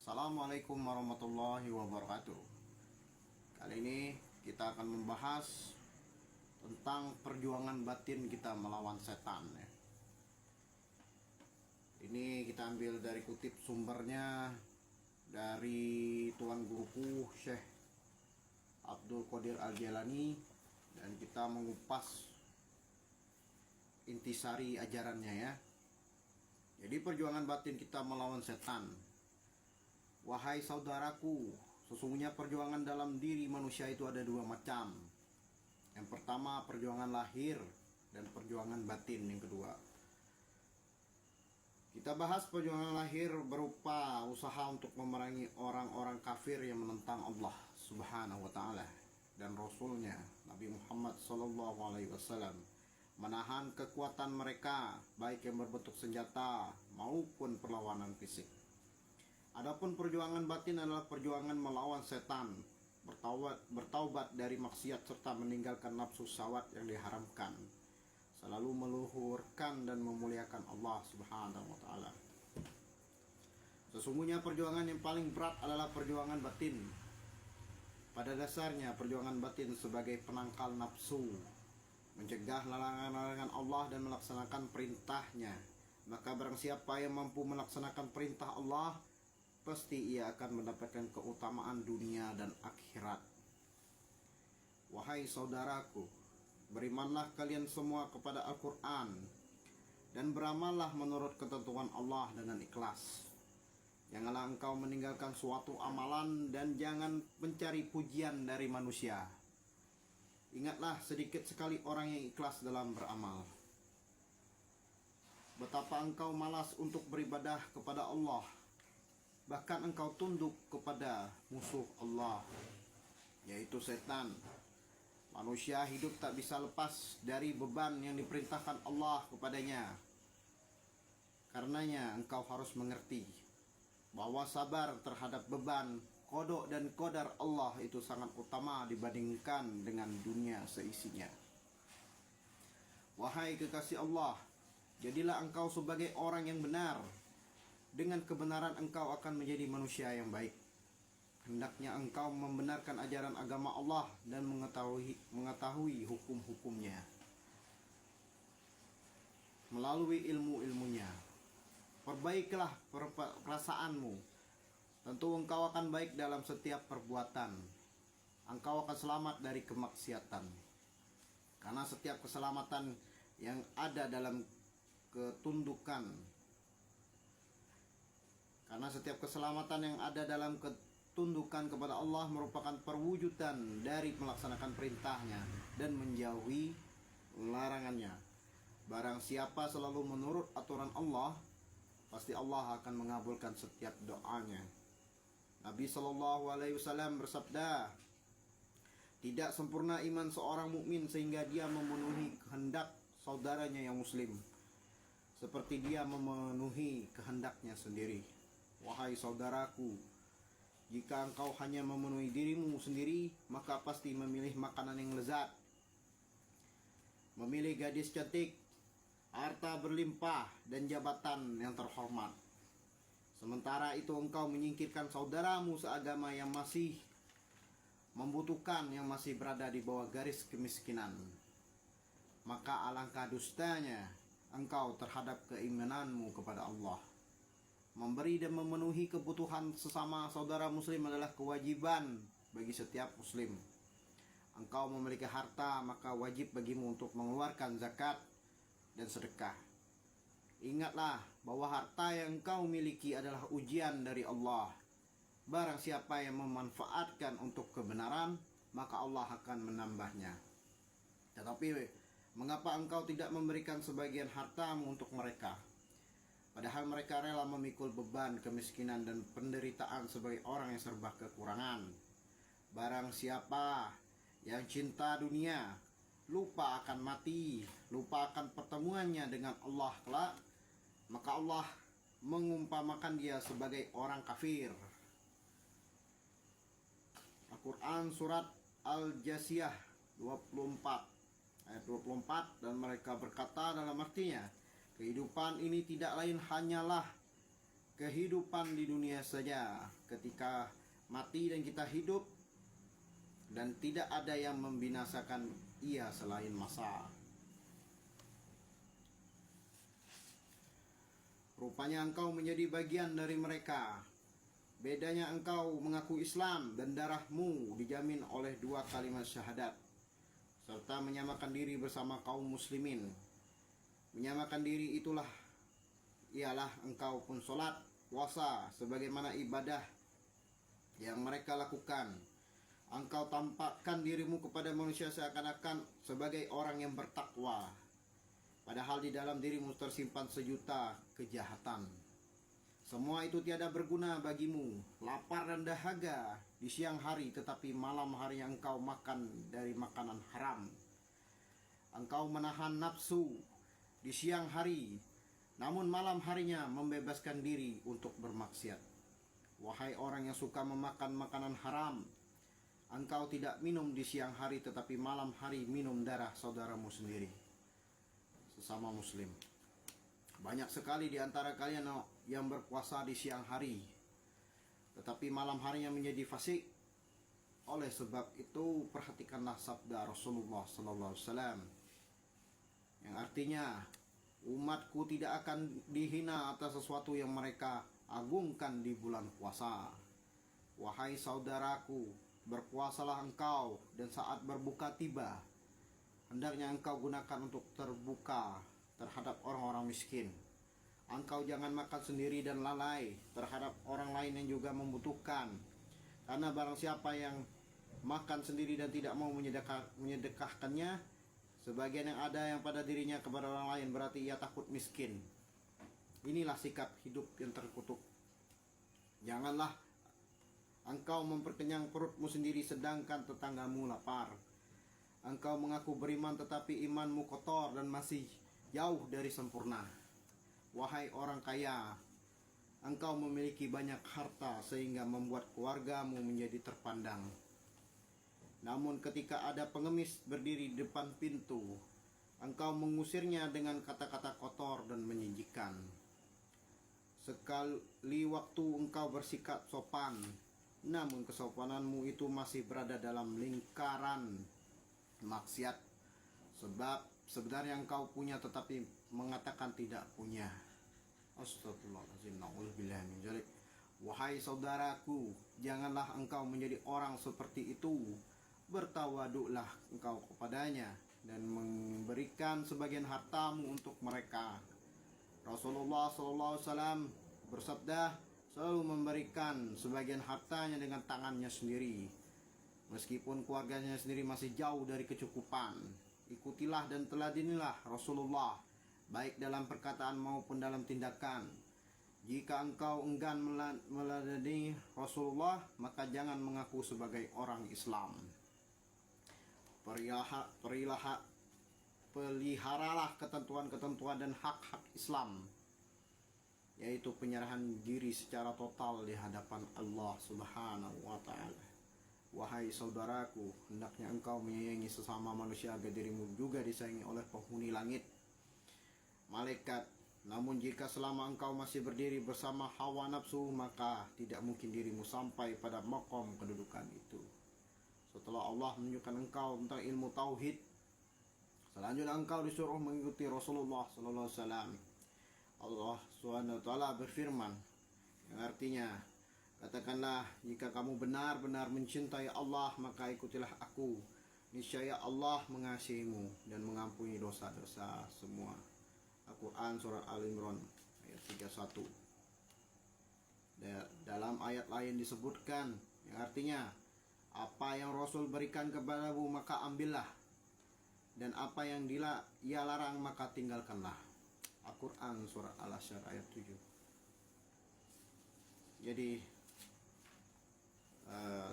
Assalamualaikum warahmatullahi wabarakatuh. Kali ini kita akan membahas tentang perjuangan batin kita melawan setan ya. Ini kita ambil dari kutip sumbernya dari Tuan Guruku Syekh Abdul Qadir Al-Jailani, dan kita mengupas intisari ajarannya ya. Jadi perjuangan batin kita melawan setan. Wahai saudaraku, sesungguhnya perjuangan dalam diri manusia itu ada dua macam. Yang pertama perjuangan lahir, dan perjuangan batin yang kedua. Kita bahas perjuangan lahir berupa usaha untuk memerangi orang-orang kafir yang menentang Allah Subhanahu wa ta'ala dan Rasulnya Nabi Muhammad SAW, menahan kekuatan mereka baik yang berbentuk senjata maupun perlawanan fisik. Adapun perjuangan batin adalah perjuangan melawan setan, bertaubat dari maksiat serta meninggalkan nafsu syahwat yang diharamkan, selalu meluhurkan dan memuliakan Allah Subhanahu wa ta'ala. Sesungguhnya perjuangan yang paling berat adalah perjuangan batin. Pada dasarnya perjuangan batin sebagai penangkal nafsu, mencegah larangan-larangan Allah dan melaksanakan perintahnya. Maka barang siapa yang mampu melaksanakan perintah Allah, pasti ia akan mendapatkan keutamaan dunia dan akhirat. Wahai saudaraku, berimanlah kalian semua kepada Al-Quran dan beramallah menurut ketentuan Allah dengan ikhlas. Janganlah engkau meninggalkan suatu amalan dan jangan mencari pujian dari manusia. Ingatlah, sedikit sekali orang yang ikhlas dalam beramal. Betapa engkau malas untuk beribadah kepada Allah, bahkan engkau tunduk kepada musuh Allah, yaitu setan. Manusia hidup tak bisa lepas dari beban yang diperintahkan Allah kepadanya. Karenanya engkau harus mengerti bahwa sabar terhadap beban, kodok dan qadar Allah itu sangat utama dibandingkan dengan dunia seisinya. Wahai kekasih Allah, jadilah engkau sebagai orang yang benar. Dengan kebenaran engkau akan menjadi manusia yang baik. Hendaknya engkau membenarkan ajaran agama Allah dan mengetahui hukum-hukumnya melalui ilmu-ilmunya. Perbaikilah perasaanmu. Tentu engkau akan baik dalam setiap perbuatan. Engkau akan selamat dari kemaksiatan. Karena setiap keselamatan yang ada dalam ketundukan kepada Allah merupakan perwujudan dari melaksanakan perintahnya dan menjauhi larangannya. Barang siapa selalu menurut aturan Allah, pasti Allah akan mengabulkan setiap doanya. Nabi SAW bersabda, tidak sempurna iman seorang mukmin sehingga dia memenuhi kehendak saudaranya yang muslim seperti dia memenuhi kehendaknya sendiri. Wahai saudaraku, jika engkau hanya memenuhi dirimu sendiri, maka pasti memilih makanan yang lezat, memilih gadis cantik, harta berlimpah, dan jabatan yang terhormat. Sementara itu engkau menyingkirkan saudaramu seagama yang masih membutuhkan, yang masih berada di bawah garis kemiskinan. Maka alangkah dustanya engkau terhadap keimananmu kepada Allah. Memberi dan memenuhi kebutuhan sesama saudara muslim adalah kewajiban bagi setiap muslim. Engkau memiliki harta, maka wajib bagimu untuk mengeluarkan zakat dan sedekah. Ingatlah bahwa harta yang engkau miliki adalah ujian dari Allah. Barang siapa yang memanfaatkan untuk kebenaran, maka Allah akan menambahnya. Tetapi mengapa engkau tidak memberikan sebagian hartamu untuk mereka? Padahal mereka rela memikul beban kemiskinan dan penderitaan sebagai orang yang serba kekurangan. Barang siapa yang cinta dunia, lupa akan mati, lupa akan pertemuannya dengan Allah kelak, maka Allah mengumpamakan dia sebagai orang kafir. Al-Quran surat Al-Jasiyah 24 ayat 24, dan mereka berkata dalam artinya, kehidupan ini tidak lain hanyalah kehidupan di dunia saja, ketika mati dan kita hidup, dan tidak ada yang membinasakan ia selain masa. Rupanya engkau menjadi bagian dari mereka. Bedanya engkau mengaku Islam dan darahmu dijamin oleh 2 kalimat syahadat, serta menyamakan diri bersama kaum muslimin. Menyamakan diri itulah ialah engkau pun sholat, puasa sebagaimana ibadah yang mereka lakukan. Engkau tampakkan dirimu kepada manusia seakan-akan sebagai orang yang bertakwa, padahal di dalam dirimu tersimpan sejuta kejahatan. Semua itu tiada berguna bagimu. Lapar dan dahaga di siang hari, tetapi malam hari yang engkau makan dari makanan haram. Engkau menahan nafsu di siang hari, namun malam harinya membebaskan diri untuk bermaksiat. Wahai orang yang suka memakan makanan haram, engkau tidak minum di siang hari, tetapi malam hari minum darah saudaramu sendiri, sesama muslim. Banyak sekali di antara kalian yang berpuasa di siang hari, tetapi malam harinya menjadi fasik. Oleh sebab itu, perhatikanlah sabda Rasulullah SAW, yang artinya, umatku tidak akan dihina atas sesuatu yang mereka agungkan di bulan puasa. Wahai saudaraku, berpuasalah engkau, dan saat berbuka tiba, hendaknya engkau gunakan untuk terbuka terhadap orang-orang miskin. Engkau jangan makan sendiri dan lalai terhadap orang lain yang juga membutuhkan. Karena barang siapa yang makan sendiri dan tidak mau menyedekahkannya, sebagian yang ada yang pada dirinya kepada orang lain, berarti ia takut miskin. Inilah sikap hidup yang terkutuk. Janganlah engkau memperkenyang perutmu sendiri sedangkan tetanggamu lapar. Engkau mengaku beriman tetapi imanmu kotor dan masih jauh dari sempurna. Wahai orang kaya, engkau memiliki banyak harta sehingga membuat keluargamu menjadi terpandang. Namun ketika ada pengemis berdiri di depan pintu, engkau mengusirnya dengan kata-kata kotor dan menjijikan. Sekali waktu engkau bersikap sopan, namun kesopananmu itu masih berada dalam lingkaran maksiat. Sebab sebenarnya engkau punya tetapi mengatakan tidak punya. Astagfirullahaladzim, na'udzubillah min dzalik. Wahai saudaraku, janganlah engkau menjadi orang seperti itu. Bertawaduklah engkau kepadanya dan memberikan sebagian hartamu untuk mereka. Rasulullah SAW bersabda, selalu memberikan sebagian hartanya dengan tangannya sendiri, meskipun keluarganya sendiri masih jauh dari kecukupan. Ikutilah dan teladanilah Rasulullah, baik dalam perkataan maupun dalam tindakan. Jika engkau enggan meladeni Rasulullah, maka jangan mengaku sebagai orang Islam. Peliharalah ketentuan-ketentuan dan hak-hak Islam, yaitu penyerahan diri secara total di hadapan Allah Subhanahu wa Ta'ala. Wahai saudaraku, hendaknya engkau menyayangi sesama manusia agar dirimu juga disayangi oleh penghuni langit, malaikat. Namun jika selama engkau masih berdiri bersama hawa nafsu, maka tidak mungkin dirimu sampai pada maqam kedudukan itu. Setelah Allah menunjukkan engkau tentang ilmu tauhid, selanjutnya engkau disuruh mengikuti Rasulullah SAW. Allah SWT berfirman, yang artinya, katakanlah, jika kamu benar-benar mencintai Allah, maka ikutilah aku. Niscaya Allah mengasihimu dan mengampuni dosa-dosa semua. Al-Quran Surah Al-Imran ayat 31. Dalam ayat lain disebutkan, yang artinya, apa yang Rasul berikan kepadamu maka ambillah, dan apa yang ia larang maka tinggalkanlah. Al-Quran Surah Al-Asyr ayat 7. Jadi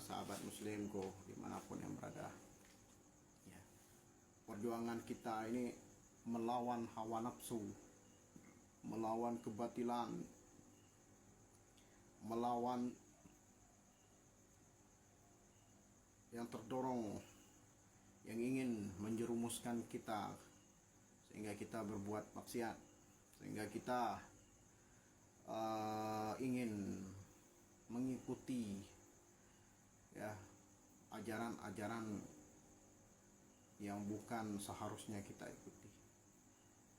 sahabat muslimku dimanapun yang berada, ya, perjuangan kita ini melawan hawa nafsu, melawan kebatilan, melawan yang terdorong, yang ingin menjerumuskan kita sehingga kita berbuat maksiat, sehingga kita ingin mengikuti ya ajaran-ajaran yang bukan seharusnya kita ikuti,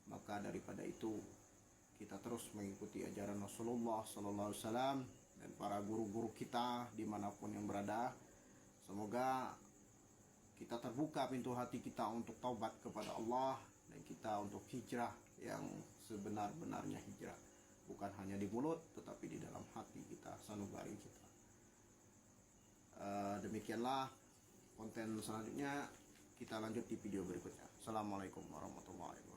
maka daripada itu kita terus mengikuti ajaran Rasulullah Sallallahu Alaihi Wasallam dan para guru-guru kita dimanapun yang berada. Semoga kita terbuka pintu hati kita untuk taubat kepada Allah dan kita untuk hijrah yang sebenar-benarnya hijrah, bukan hanya di mulut tetapi di dalam hati kita, sanubari kita. Demikianlah konten selanjutnya, kita lanjut di video berikutnya. Assalamualaikum warahmatullahi wabarakatuh.